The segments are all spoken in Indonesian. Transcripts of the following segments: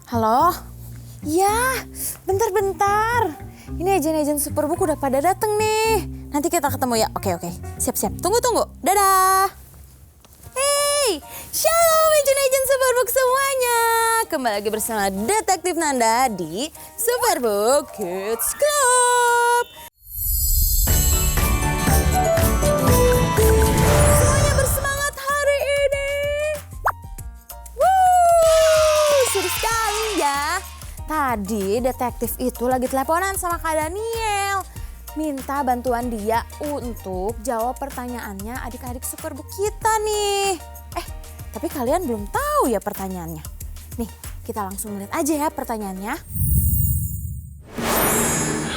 Halo? Ya, bentar-bentar. Ini agen-agen Superbook udah pada dateng nih. Nanti kita ketemu ya. Oke. Siap-siap. Tunggu. Dadah. Hey, shalom agen-agen Superbook semuanya. Kembali lagi bersama Detektif Nanda di Superbook Kids Club. Semuanya bersemangat hari ini. Seru sekali ya. Tadi detektif itu lagi teleponan sama Kak Daniel. Minta bantuan dia untuk jawab pertanyaannya adik-adik Superbook kita nih. Tapi kalian belum tahu ya pertanyaannya. Nih, kita langsung lihat aja ya pertanyaannya.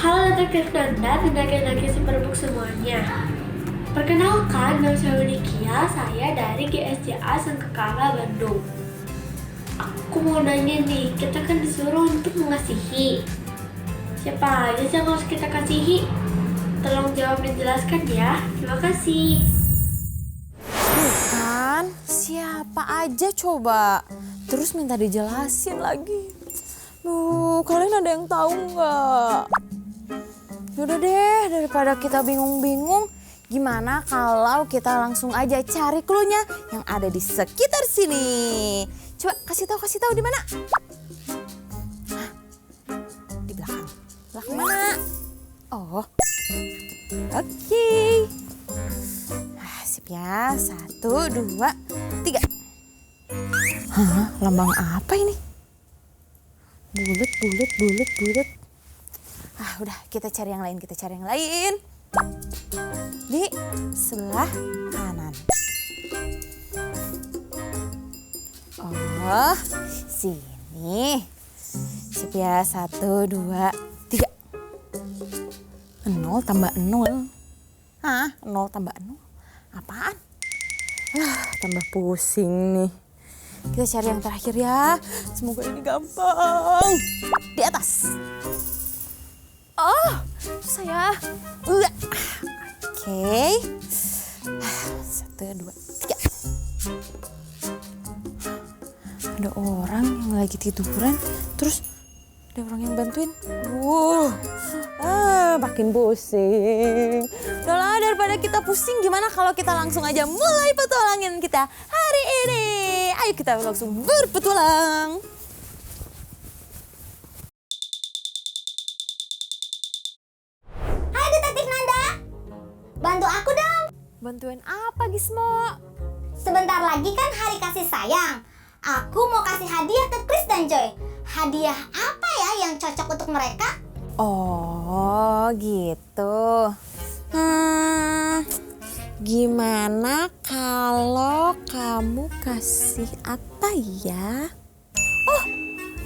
Halo Detektif Nanda dan adik-adik Superbook semuanya. Perkenalkan, nama saya Unikia, saya dari GSJA Sangkakala Bandung. Aku mau nanya nih, kita kan disuruh untuk mengasihi. Siapa aja yang harus kita kasihi? Tolong jawab dan jelaskan ya. Terima kasih. Bukan, siapa aja coba. Terus minta dijelasin lagi. Duh, kalian ada yang tahu nggak? Yaudah deh, daripada kita bingung-bingung, gimana kalau kita langsung aja cari clue-nya yang ada di sekitar sini. Coba kasih tahu di mana? Hah? Di belakang. Belakang mana? Oh. Oke. Sip ya. 1, 2, 3. Hah? Lambang apa ini? Bulet. Udah, kita cari yang lain. Di sebelah kanan. Oh, sini. Sip ya, 1, 2, 3. 0 tambah 0. Hah? 0 tambah 0? Apaan? Tambah pusing nih. Kita cari yang terakhir ya. Semoga ini gampang. Di atas. Oh, susah ya. Oke. 1, 2, 3. Ada orang yang lagi tiduran, terus ada orang yang bantuin. Makin pusing. Udahlah, daripada kita pusing, gimana kalau kita langsung aja mulai petualangan kita hari ini. Ayo kita langsung berpetualang. Hai Detektif Nanda, bantu aku dong. Bantuin apa, Gismo? Sebentar lagi kan hari kasih sayang. Aku mau kasih hadiah ke Chris dan Joy. Hadiah apa ya yang cocok untuk mereka? Oh, gitu. Gimana kalau kamu kasih apa ya? Oh,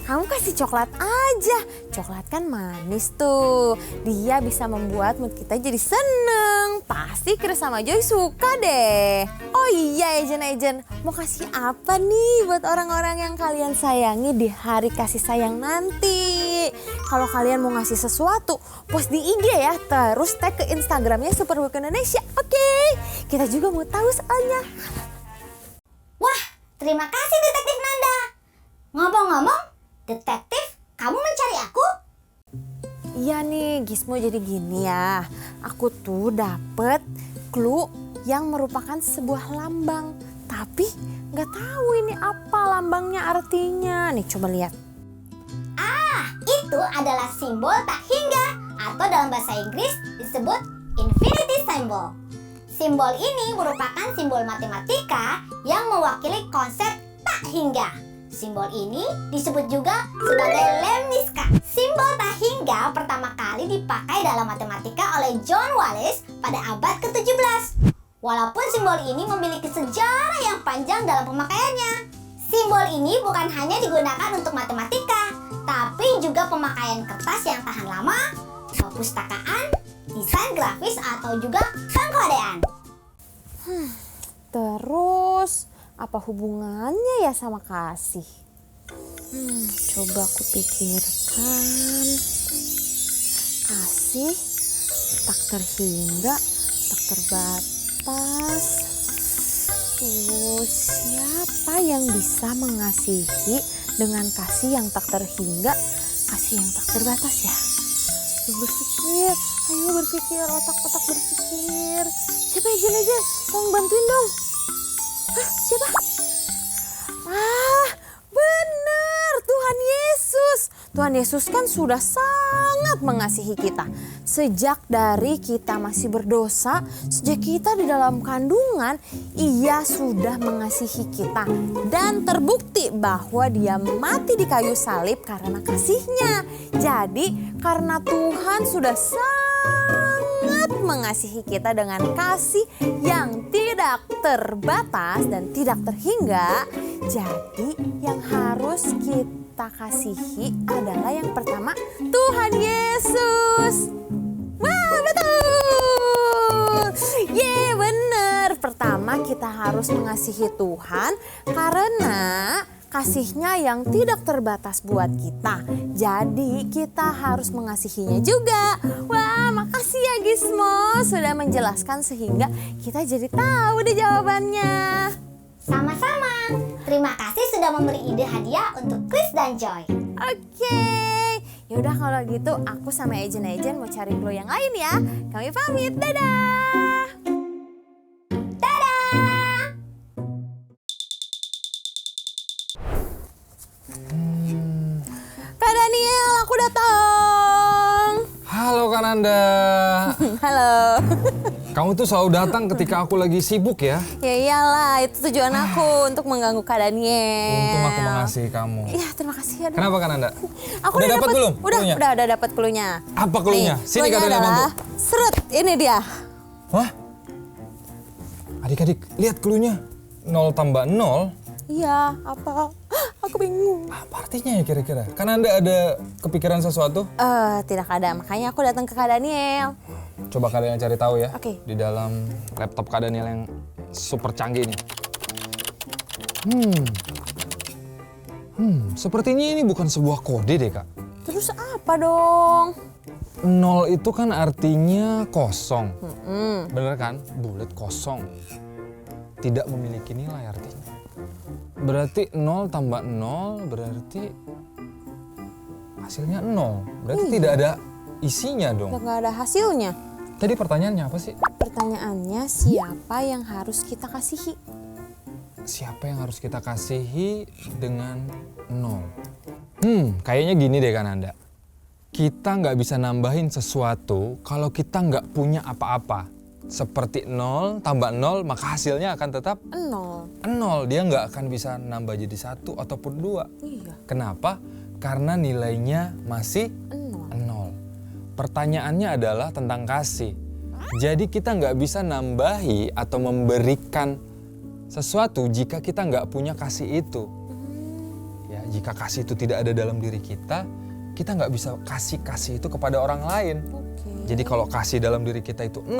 kamu kasih coklat aja. Coklat kan manis tuh. Dia bisa membuat mood kita jadi seneng. Pasti Chris sama Joy suka deh. Oh iya, Ejen. Mau kasih apa nih buat orang-orang yang kalian sayangi di hari kasih sayang nanti? Kalau kalian mau ngasih sesuatu, post di IG ya. Terus tag ke Instagramnya Superbook Indonesia. Oke, kita juga mau tahu soalnya. Wah, terima kasih Detektif Nanda. Ngomong-ngomong, Detektif, kamu mencari aku? Iya nih, Gismo, jadi gini ya. Aku tuh dapet clue yang merupakan sebuah lambang. Tapi nggak tahu ini apa lambangnya artinya. Nih, coba lihat. Itu adalah simbol tak hingga atau dalam bahasa Inggris disebut infinity symbol. Simbol ini merupakan simbol matematika yang mewakili konsep tak hingga. Simbol ini disebut juga sebagai lemniska. Simbol tak hingga pertama kali dipakai dalam matematika oleh John Wallis pada abad ke-17. Walaupun simbol ini memiliki sejarah yang panjang dalam pemakaiannya. Simbol ini bukan hanya digunakan untuk matematika, tapi juga pemakaian kertas yang tahan lama, perpustakaan, desain grafis, atau juga pengkodean. Terus apa hubungannya ya sama kasih? Coba aku pikirkan. Kasih, tak terhingga, tak terbatas. Tuh, siapa yang bisa mengasihi dengan kasih yang tak terhingga, kasih yang tak terbatas ya. Berpikir, ayo berpikir, otak-otak berpikir. Siapa aja? Tolong bantuin dong. Hah, siapa? Ah, benar, Tuhan Yesus. Tuhan Yesus kan sudah sangat mengasihi kita. Sejak dari kita masih berdosa, sejak kita di dalam kandungan, Ia sudah mengasihi kita. Dan terbukti bahwa Dia mati di kayu salib karena kasih-Nya. Jadi karena Tuhan sudah sangat mengasihi kita dengan kasih yang tidak terbatas dan tidak terhingga. Jadi yang harus kita kasihi adalah yang pertama Tuhan Yesus. Wah, betul. Ye, bener. Pertama kita harus mengasihi Tuhan karena kasih-Nya yang tidak terbatas buat kita. Jadi kita harus mengasihinya juga. Wah, makasih ya Gizmo sudah menjelaskan sehingga kita jadi tahu deh jawabannya. Sama-sama. Terima kasih sudah memberi ide hadiah untuk Chris dan Joy. Oke. Yaudah kalau gitu aku sama Ejen mau cari clue yang lain ya. Kami pamit. Dadah. Dadah! Kak Daniel, aku datang. Halo Kananda. Halo. Kamu tuh selalu datang ketika aku lagi sibuk ya. Ya iyalah, itu tujuan aku untuk mengganggu Kak Daniel. Untung aku mengasihi kamu. Iya, terima kasih ya. Kenapa Kananda? Aku udah dapat belum? cluenya? Udah dapat cluenya. Apa cluenya? Nih, Sini cluenya Kak Daniel adalah bantu. seret, ini dia. Wah? Adik-adik, lihat cluenya. 0 tambah 0. Iya, apa? Aku bingung. Apa artinya ya kira-kira? Kananda ada kepikiran sesuatu? Tidak ada, makanya aku datang ke Kak Daniel. Coba kalian cari tahu ya. Oke. Di dalam laptop Kak Daniel yang super canggih ini. Sepertinya ini bukan sebuah kode deh Kak. Terus apa dong? 0 itu kan artinya kosong. Bener kan? Bulat kosong. Tidak memiliki nilai artinya. Berarti 0 tambah 0 berarti hasilnya 0. Berarti tidak ada isinya dong. Nggak ada hasilnya. Tadi pertanyaannya apa sih? Pertanyaannya siapa yang harus kita kasihi? Siapa yang harus kita kasihi dengan 0? Kayaknya gini deh Kananda. Kita nggak bisa nambahin sesuatu kalau kita nggak punya apa-apa. Seperti 0 tambah 0 maka hasilnya akan tetap 0. 0. Dia nggak akan bisa nambah jadi 1 ataupun 2. Iya. Kenapa? Karena nilainya masih 0. Pertanyaannya adalah tentang kasih. Jadi kita nggak bisa nambahi atau memberikan sesuatu jika kita nggak punya kasih itu. Ya, jika kasih itu tidak ada dalam diri kita nggak bisa kasih itu kepada orang lain. Oke. Jadi kalau kasih dalam diri kita itu 0,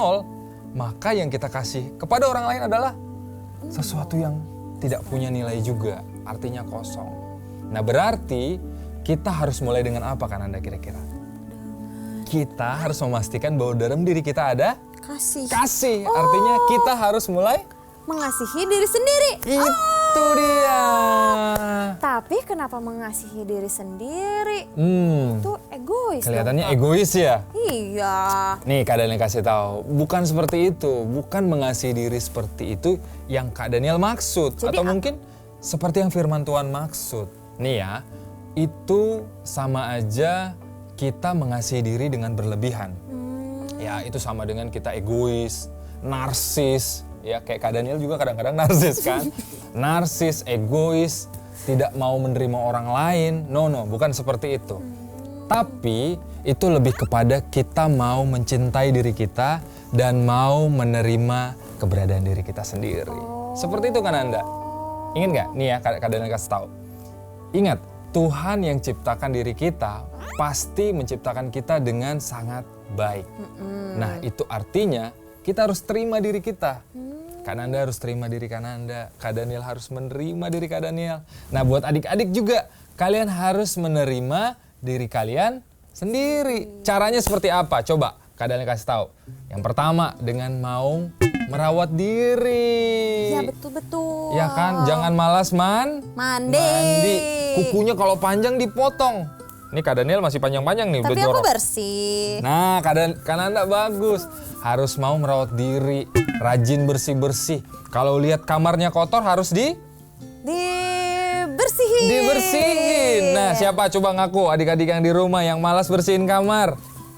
maka yang kita kasih kepada orang lain adalah sesuatu yang tidak punya nilai juga, artinya kosong. Nah berarti kita harus mulai dengan apa kan Anda kira-kira? Kita harus memastikan bahwa dalam diri kita ada Kasih. kasih, artinya kita harus mulai Mengasihi diri sendiri. itu dia. Tapi kenapa mengasihi diri sendiri? Itu egois. Kelihatannya dong, Kak. egois ya. Iya. Nih Kak Daniel kasih tahu, bukan seperti itu, bukan mengasihi diri seperti itu yang Kak Daniel maksud. Jadi atau mungkin seperti yang firman Tuhan maksud. Nih ya, itu sama aja kita mengasihi diri dengan berlebihan. Ya itu sama dengan kita egois, narsis. Ya kayak Kak Daniel juga kadang-kadang narsis kan. Narsis, egois, tidak mau menerima orang lain. No, bukan seperti itu. Tapi itu lebih kepada kita mau mencintai diri kita dan mau menerima keberadaan diri kita sendiri. Seperti itu kan Anda? Ingat nggak? Nih ya Kak Daniel kasih tahu. Ingat, Tuhan yang ciptakan diri kita pasti menciptakan kita dengan sangat baik. Nah itu artinya kita harus terima diri kita. Kak Nanda harus terima diri Kak Nanda. Kak Daniel harus menerima diri Kak Daniel. Nah buat adik-adik juga, kalian harus menerima diri kalian sendiri. Caranya seperti apa? Coba Kak Daniel kasih tahu. Yang pertama dengan mau merawat diri. Iya betul-betul. Ya kan, jangan malas mandi. Kukunya kalau panjang dipotong. Ini Kak Daniel masih panjang-panjang nih, Tapi udah aku jorok. bersih. Nah, kan Anda bagus. Harus mau merawat diri, rajin bersih-bersih. Kalau lihat kamarnya kotor harus dibersihin. Nah, siapa coba ngaku adik-adik yang di rumah yang malas bersihin kamar?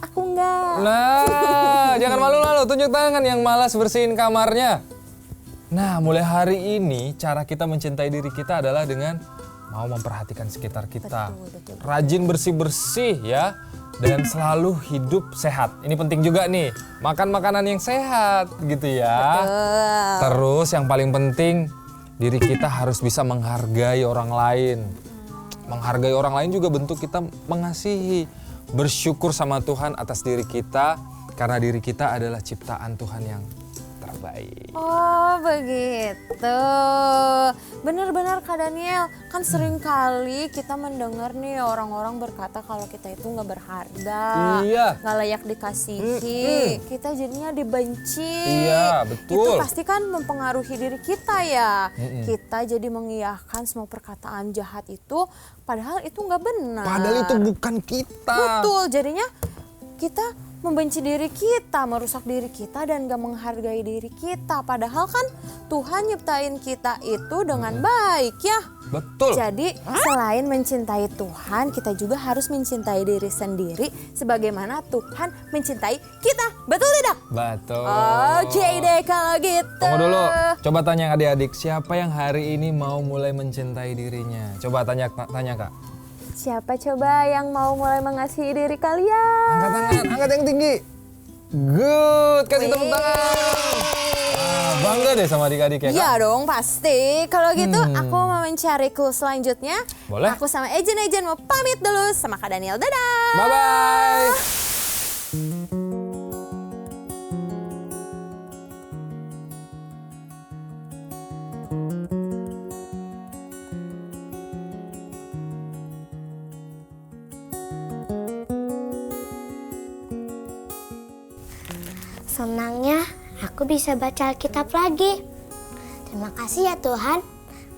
Aku enggak. Nah, jangan malu-malu, tunjuk tangan yang malas bersihin kamarnya. Nah, mulai hari ini cara kita mencintai diri kita adalah dengan mau memperhatikan sekitar kita. Betul. Rajin bersih-bersih ya. Dan selalu hidup sehat. Ini penting juga nih, makan makanan yang sehat gitu ya. Terus yang paling penting, diri kita harus bisa menghargai orang lain. Menghargai orang lain juga bentuk kita mengasihi. Bersyukur sama Tuhan atas diri kita, karena diri kita adalah ciptaan Tuhan yang terbaik. Oh begitu. Benar-benar Kak Daniel, kan sering kali kita mendengar nih orang-orang berkata kalau kita itu nggak berharga, Iya. nggak layak dikasihi, kita jadinya dibenci. Iya, betul. Itu pasti kan mempengaruhi diri kita ya. Kita jadi mengiyakan semua perkataan jahat itu, padahal itu nggak benar. Padahal itu bukan kita. Betul, jadinya kita membenci diri kita, merusak diri kita dan gak menghargai diri kita. Padahal kan Tuhan nyiptain kita itu dengan baik ya. Betul. Jadi selain mencintai Tuhan, kita juga harus mencintai diri sendiri sebagaimana Tuhan mencintai kita. Betul tidak? Betul. Oke deh kalau gitu. Tunggu dulu, coba tanya adik-adik, siapa yang hari ini mau mulai mencintai dirinya? Coba tanya Kak. Siapa coba yang mau mulai mengasihi diri kalian? Angkat tangan, angkat yang tinggi. Good, kasih tepuk tangan. Bangga deh sama adik-adik ya Kak? Iya dong pasti. Kalau gitu aku mau mencari clue selanjutnya. Boleh. Aku sama Ejen mau pamit dulu sama Kak Daniel. Dadah. Bye-bye. Senangnya aku bisa baca Alkitab lagi. Terima kasih ya Tuhan.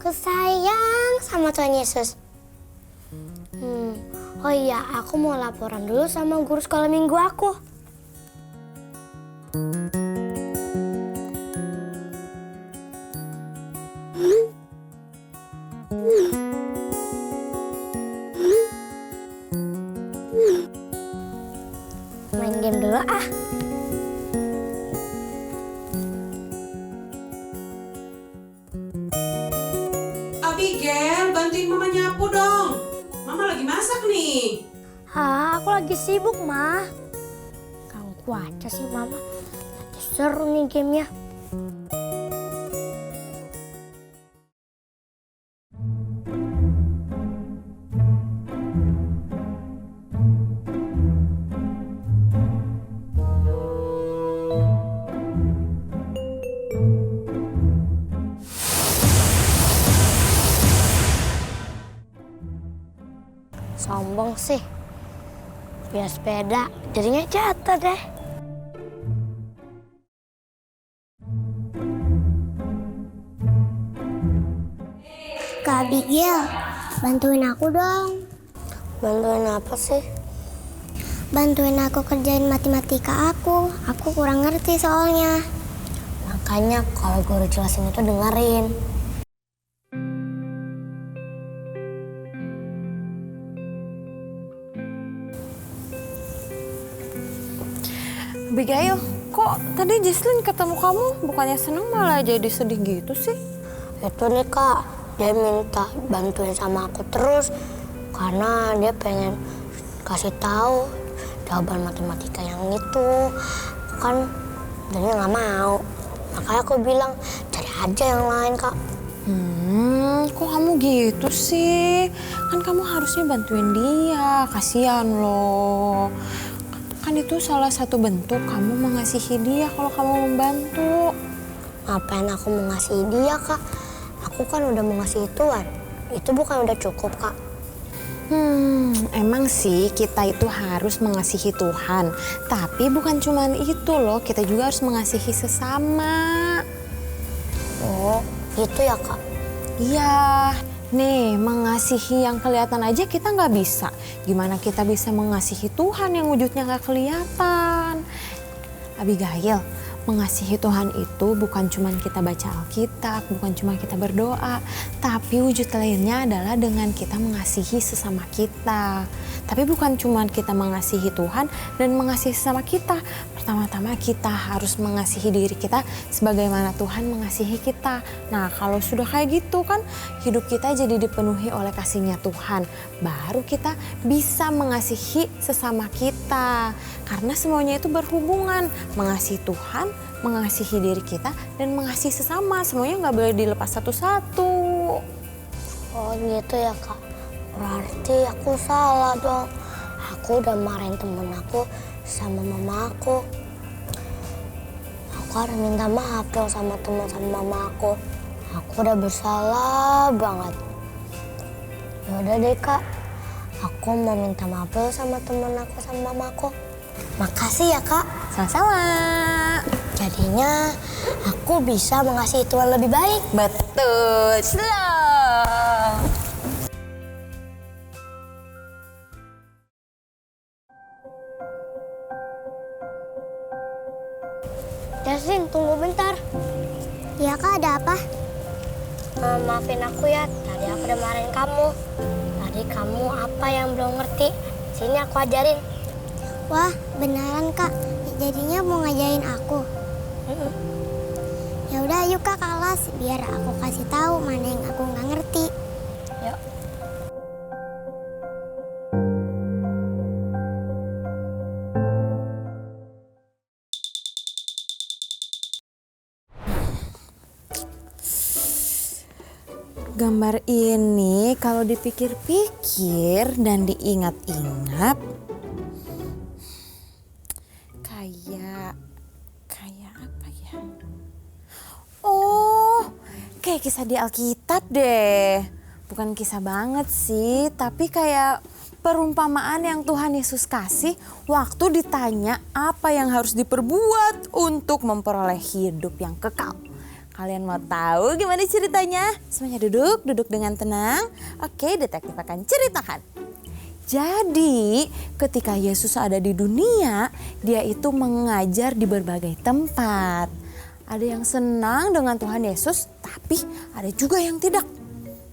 Aku sayang sama Tuhan Yesus. Oh iya, aku mau laporan dulu sama guru sekolah minggu aku. Main game dulu ah. Abigail, bantuin Mama nyapu dong. Mama lagi masak nih. Aku lagi sibuk, Ma. Ganggu aja sih, Mama. Nanti seru nih gamenya. Sombong sih. Punya sepeda, jadinya jatuh deh. Kak Abigail, bantuin aku dong. Bantuin apa sih? Bantuin aku kerjain matematika aku. Aku kurang ngerti soalnya. Makanya kalau guru jelasin itu dengerin. Abigail, kok tadi Jesslyn ketemu kamu bukannya seneng malah jadi sedih gitu sih? Itu nih Kak, dia minta bantuin sama aku terus karena dia pengen kasih tahu jawaban matematika yang itu. Kan dia nggak mau. Makanya aku bilang cari aja yang lain Kak. Kok kamu gitu sih? Kan kamu harusnya bantuin dia, kasihan loh. Kan itu salah satu bentuk kamu mengasihi dia kalau kamu membantu. Ngapain aku mengasihi dia Kak? Aku kan udah mengasihi Tuhan. Itu bukan udah cukup Kak? Emang sih kita itu harus mengasihi Tuhan. Tapi bukan cuma itu loh, kita juga harus mengasihi sesama. Gitu ya Kak? Iya, nih mengasihi yang kelihatan aja kita nggak bisa. Gimana kita bisa mengasihi Tuhan yang wujudnya nggak kelihatan? Abigail, mengasihi Tuhan itu bukan cuma kita baca Alkitab, bukan cuma kita berdoa, tapi wujud lainnya adalah dengan kita mengasihi sesama kita. Tapi bukan cuma kita mengasihi Tuhan dan mengasihi sesama kita. Pertama-tama kita harus mengasihi diri kita sebagaimana Tuhan mengasihi kita. Nah, kalau sudah kayak gitu kan hidup kita jadi dipenuhi oleh kasih-Nya Tuhan. Baru kita bisa mengasihi sesama kita. Karena semuanya itu berhubungan. Mengasihi Tuhan, mengasihi diri kita, dan mengasihi sesama. Semuanya nggak boleh dilepas satu-satu. Oh gitu ya Kak. Berarti aku salah dong. Aku udah marahin temen aku sama mama aku. Aku harus minta maaf dong sama teman sama mama aku. Aku udah bersalah banget. Yaudah deh Kak. Aku mau minta maaf dulu sama temen aku sama mama aku. Makasih ya Kak. Sama-sama. Jadinya aku bisa mengasihi Tuhan lebih baik. Betul. Slow. Jasin, tunggu bentar. Ya Kak, ada apa? Maafin aku ya, tadi aku udah marahin kamu. Tadi kamu apa yang belum ngerti? Sini aku ajarin. Wah, beneran Kak. Jadinya mau ngajarin aku. Ya udah, yuk Kak kelas, biar aku kasih tahu mana yang aku nggak ngerti. Yuk. Gambar ini kalau dipikir-pikir dan diingat-ingat kayak apa ya? Oh, kayak kisah di Alkitab deh. Bukan kisah banget sih, tapi kayak perumpamaan yang Tuhan Yesus kasih waktu ditanya apa yang harus diperbuat untuk memperoleh hidup yang kekal. Kalian mau tahu gimana ceritanya? Semuanya duduk dengan tenang. Oke, detektif akan ceritakan. Jadi, ketika Yesus ada di dunia, dia itu mengajar di berbagai tempat. Ada yang senang dengan Tuhan Yesus, tapi ada juga yang tidak.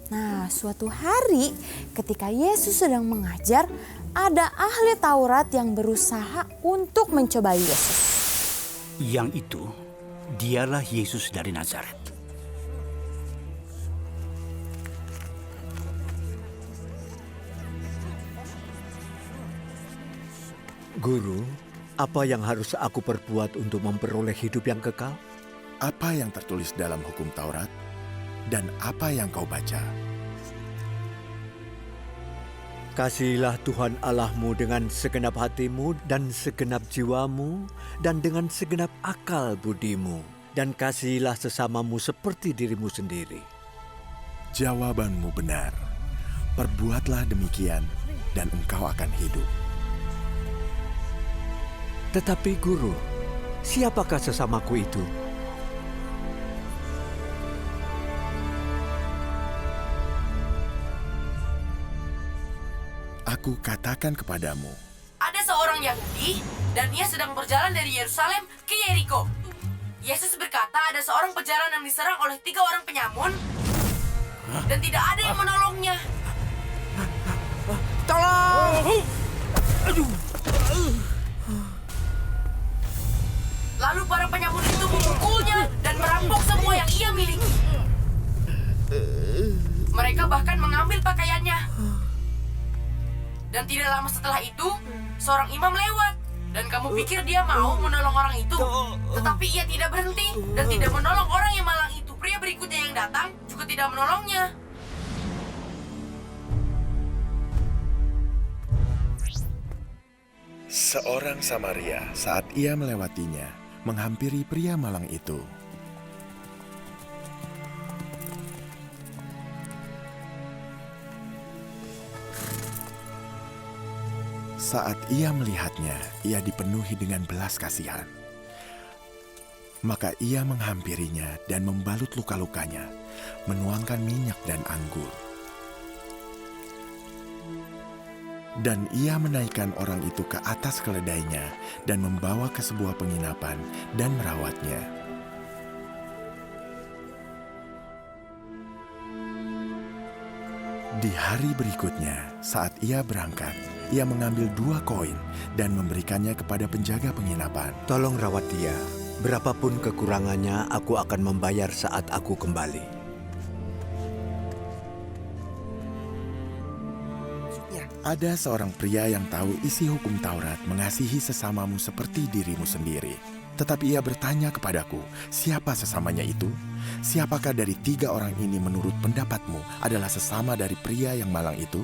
Nah, suatu hari ketika Yesus sedang mengajar, ada ahli Taurat yang berusaha untuk mencobai Yesus. Yang itu, dialah Yesus dari Nazaret. Guru, apa yang harus aku perbuat untuk memperoleh hidup yang kekal? Apa yang tertulis dalam hukum Taurat dan apa yang kau baca? Kasihilah Tuhan Allahmu dengan segenap hatimu dan segenap jiwamu dan dengan segenap akal budimu. Dan kasihilah sesamamu seperti dirimu sendiri. Jawabanmu benar. Perbuatlah demikian dan engkau akan hidup. Tetapi guru, siapakah sesamaku itu? Aku katakan kepadamu, ada seorang Yahudi dan ia sedang berjalan dari Yerusalem ke Yeriko. Yesus berkata ada seorang pejalan yang diserang oleh 3 orang penyamun dan tidak ada yang menolongnya. Tolong! Lalu para penyamun itu memukulnya dan merampok semua yang ia miliki. Mereka bahkan mengambil pakaiannya. Dan tidak lama setelah itu, seorang imam lewat. Dan kamu pikir dia mau menolong orang itu. Tetapi ia tidak berhenti dan tidak menolong orang yang malang itu. Pria berikutnya yang datang juga tidak menolongnya. seorang Samaria saat ia melewatinya, menghampiri pria malang itu. Saat ia melihatnya, ia dipenuhi dengan belas kasihan. Maka ia menghampirinya dan membalut luka-lukanya menuangkan minyak dan anggur. Dan ia menaikkan orang itu ke atas keledainya dan membawa ke sebuah penginapan dan merawatnya. Di hari berikutnya, saat ia berangkat, ia mengambil 2 koin dan memberikannya kepada penjaga penginapan. Tolong rawat dia. Berapapun kekurangannya, aku akan membayar saat aku kembali. Ada seorang pria yang tahu isi hukum Taurat, mengasihi sesamamu seperti dirimu sendiri. Tetapi ia bertanya kepadaku, siapa sesamanya itu? Siapakah dari 3 orang ini menurut pendapatmu adalah sesama dari pria yang malang itu?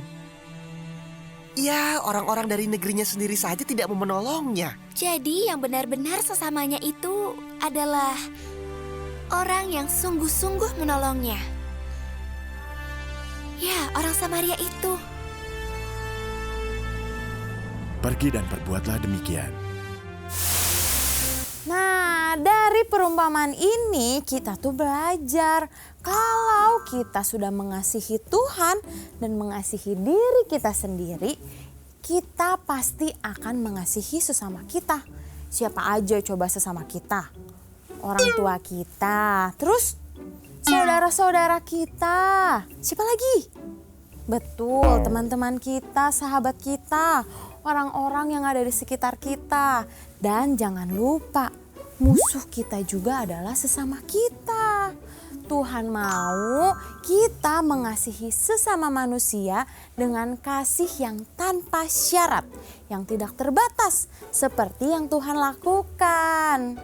Ya, orang-orang dari negerinya sendiri saja tidak mau menolongnya. Jadi yang benar-benar sesamanya itu adalah orang yang sungguh-sungguh menolongnya. Ya, orang Samaria itu. Pergi dan perbuatlah demikian. Nah, dari perumpamaan ini kita tuh belajar kalau kita sudah mengasihi Tuhan dan mengasihi diri kita sendiri, kita pasti akan mengasihi sesama kita. Siapa aja coba sesama kita? Orang tua kita, terus saudara-saudara kita. Siapa lagi? Betul, teman-teman kita, sahabat kita, orang-orang yang ada di sekitar kita. Dan jangan lupa, musuh kita juga adalah sesama kita. Tuhan mau kita mengasihi sesama manusia dengan kasih yang tanpa syarat, yang tidak terbatas, seperti yang Tuhan lakukan.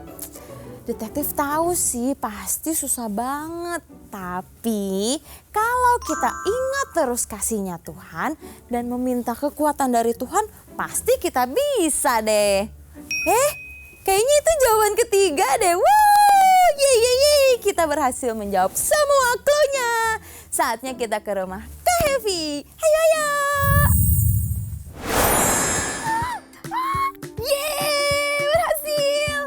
Detektif tahu sih pasti susah banget, tapi kalau kita ingat terus kasihnya Tuhan dan meminta kekuatan dari Tuhan, pasti kita bisa deh. Kayaknya itu jawaban ketiga deh. Wow, yeay, kita berhasil menjawab semua clue-nya. Saatnya kita ke rumah Kak Hevi. Ayo. Yeay, berhasil.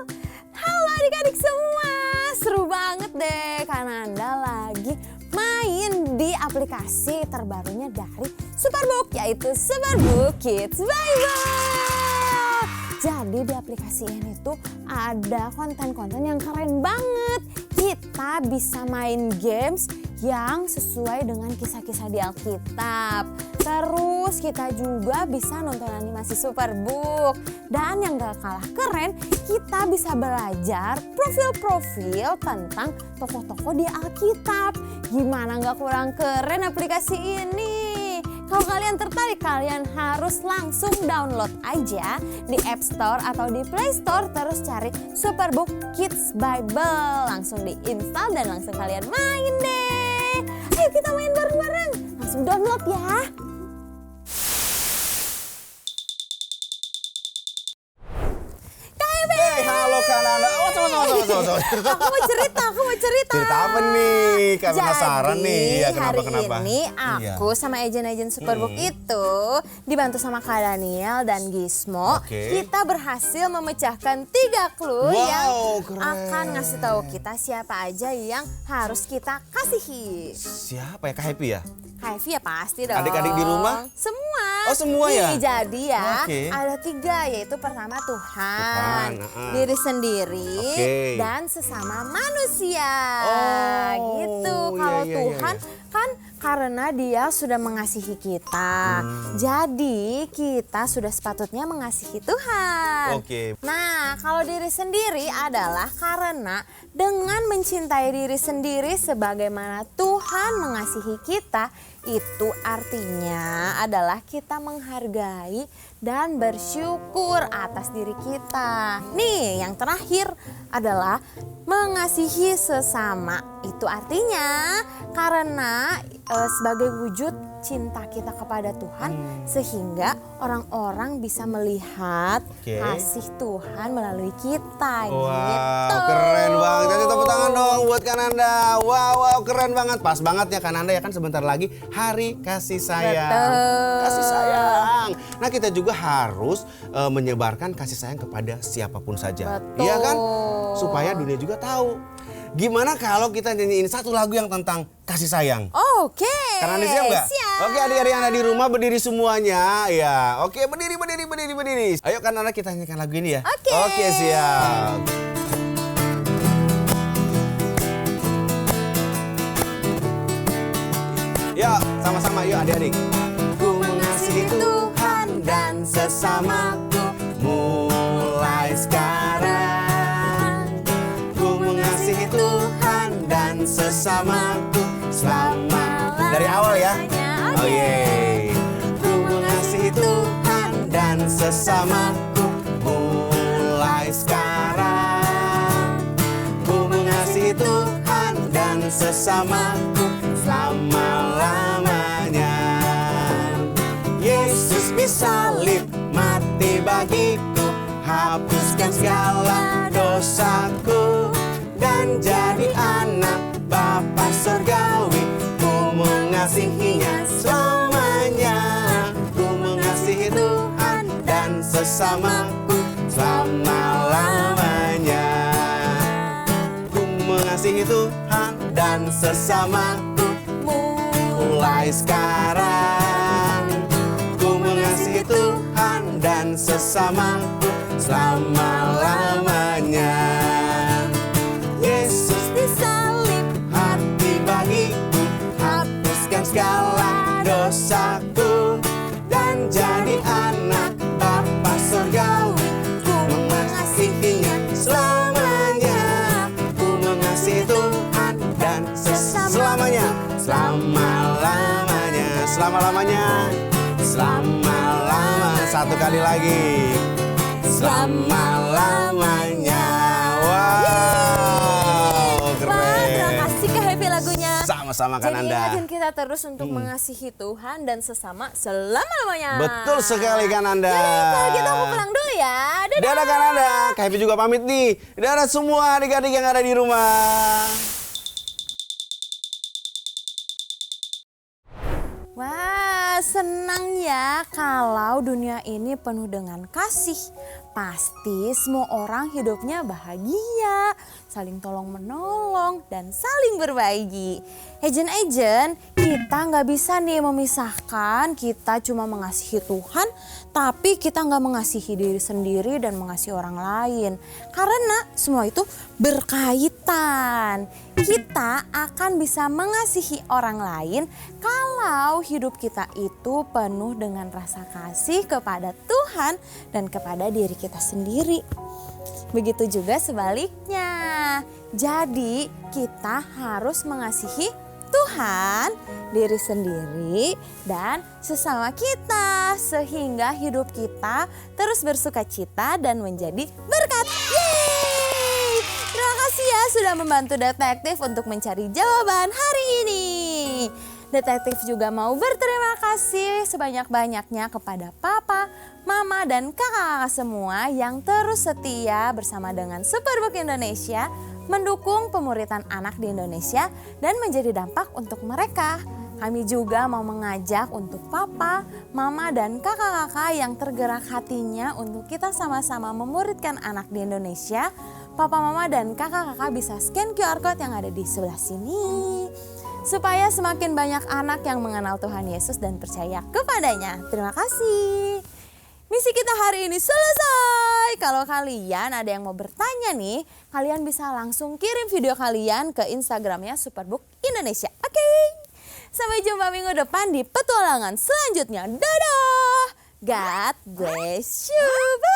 Halo adik-adik semua. Seru banget deh karena Anda lagi main di aplikasi terbarunya dari Superbook, yaitu Superbook Kids Bible. Jadi di aplikasi ini tuh ada konten-konten yang keren banget. Kita bisa main games yang sesuai dengan kisah-kisah di Alkitab. Terus kita juga bisa nonton animasi Superbook. Dan yang gak kalah keren, kita bisa belajar profil-profil tentang tokoh-tokoh di Alkitab. Gimana gak kurang keren aplikasi ini? Kalau kalian tertarik, kalian harus langsung download aja di App Store atau di Play Store. Terus cari Superbook Kids Bible. Langsung diinstal dan langsung kalian main deh. Ayo kita main bareng-bareng. Langsung download ya. Halo Kak Nanda. Aku mau cerita. Cerita apa nih? Kak penasaran nih. Iya, Hari kenapa? ini aku sama agen-agen Superbook itu dibantu sama Kak Daniel dan Gizmo. Kita berhasil memecahkan 3 clue yang akan ngasih tahu kita siapa aja yang harus kita kasihi. Siapa ya? Kak Happy ya? Kak Evi ya pasti dong. Adik-adik di rumah? Semua. Oh semua ya? Jadi ya ada 3, yaitu pertama Tuhan, diri sendiri, dan sesama manusia. Gitu. Kalau Tuhan kan karena dia sudah mengasihi kita. Jadi kita sudah sepatutnya mengasihi Tuhan. Nah, kalau diri sendiri adalah karena dengan mencintai diri sendiri sebagaimana Tuhan mengasihi kita, itu artinya adalah kita menghargai dan bersyukur atas diri kita. Nih, yang terakhir adalah mengasihi sesama. Itu artinya karena sebagai wujud cinta kita kepada Tuhan, sehingga orang-orang bisa melihat kasih Tuhan melalui kita. Wow, keren banget. Kasih tepuk tangan dong buat Kananda. Wow, keren banget. Pas banget ya Kananda ya, kan sebentar lagi Hari Kasih Sayang. Kasih sayang. Nah, kita juga harus menyebarkan kasih sayang kepada siapapun saja. Iya kan? Supaya dunia juga tahu Gimana kalau kita nyanyiin satu lagu yang tentang kasih sayang? Oke. Karena siap nggak? Siap. Oke, adik-adik yang ada di rumah berdiri semuanya. Ya, oke, berdiri. Ayo kan anak kita nyanyikan lagu ini ya. Oke, siap. Yuk, sama-sama yuk adik-adik. Ku mengasihi Tuhan dan sesamaku mulai sekarang. Ku mengasihi Tuhan dan sesamaku selama dari awal ya. Oh yeah. Ku mengasihi Tuhan dan sesamaku mulai sekarang. Ku mengasihi Tuhan dan sesamaku selama-lamanya. Yesus disalib mati bagiku, hapuskan segala dosaku, dan jadi anak Bapa surgawi. Ku mengasihinya selamanya. Ku mengasihi Tuhan dan sesamaku selama-lamanya. Ku mengasihi Tuhan dan sesamaku mulai sekarang. Ku mengasihi Tuhan dan sesamaku selama-lamanya. Yesus disalib mati bagiku, hapuskan segala dosaku, dan jadi anak Bapa surgawi. Ku mengasihinya selamanya. Ku mengasihi Tuhan dan selamanya. Selama-lamanya. Selama-lamanya. Selama-lamanya. Satu kali lagi. Selama-lamanya. Wow, keren. Terima kasih Kak Happy lagunya. Sama-sama kan Jadi Anda. ingatin kita terus untuk mengasihi Tuhan dan sesama selama-lamanya. Betul sekali kan Anda. Jadi kalau gitu aku pulang dulu ya. Dadah. Dadah kan Anda. Kak Happy juga pamit nih. Dadah semua adik-adik yang ada di rumah. Wah, senang ya kalau dunia ini penuh dengan kasih. Pasti semua orang hidupnya bahagia, saling tolong-menolong, dan saling berbagi. Agent, kita nggak bisa nih memisahkan kita cuma mengasihi Tuhan, tapi kita nggak mengasihi diri sendiri dan mengasihi orang lain. Karena semua itu berkaitan. Kita akan bisa mengasihi orang lain kalau hidup kita itu penuh dengan rasa kasih kepada Tuhan dan kepada diri kita sendiri. Begitu juga sebaliknya. Jadi kita harus mengasihi Tuhan, diri sendiri, dan sesama kita. Sehingga hidup kita terus bersuka cita dan menjadi berkat. Yeay! Terima kasih ya sudah membantu detektif untuk mencari jawaban hari ini. Detektif juga mau berterima kasih sebanyak-banyaknya kepada papa, mama, dan kakak-kakak semua yang terus setia bersama dengan Superbook Indonesia mendukung pemuritan anak di Indonesia dan menjadi dampak untuk mereka. Kami juga mau mengajak untuk papa, mama, dan kakak-kakak yang tergerak hatinya untuk kita sama-sama memuridkan anak di Indonesia. Papa, mama, dan kakak-kakak bisa scan QR Code yang ada di sebelah sini. Supaya semakin banyak anak yang mengenal Tuhan Yesus dan percaya kepadanya. Terima kasih. Misi kita hari ini selesai. Kalau kalian ada yang mau bertanya nih, kalian bisa langsung kirim video kalian ke Instagramnya Superbook Indonesia. Oke? Sampai jumpa minggu depan di petualangan selanjutnya. Dadah! God bless you. Bye.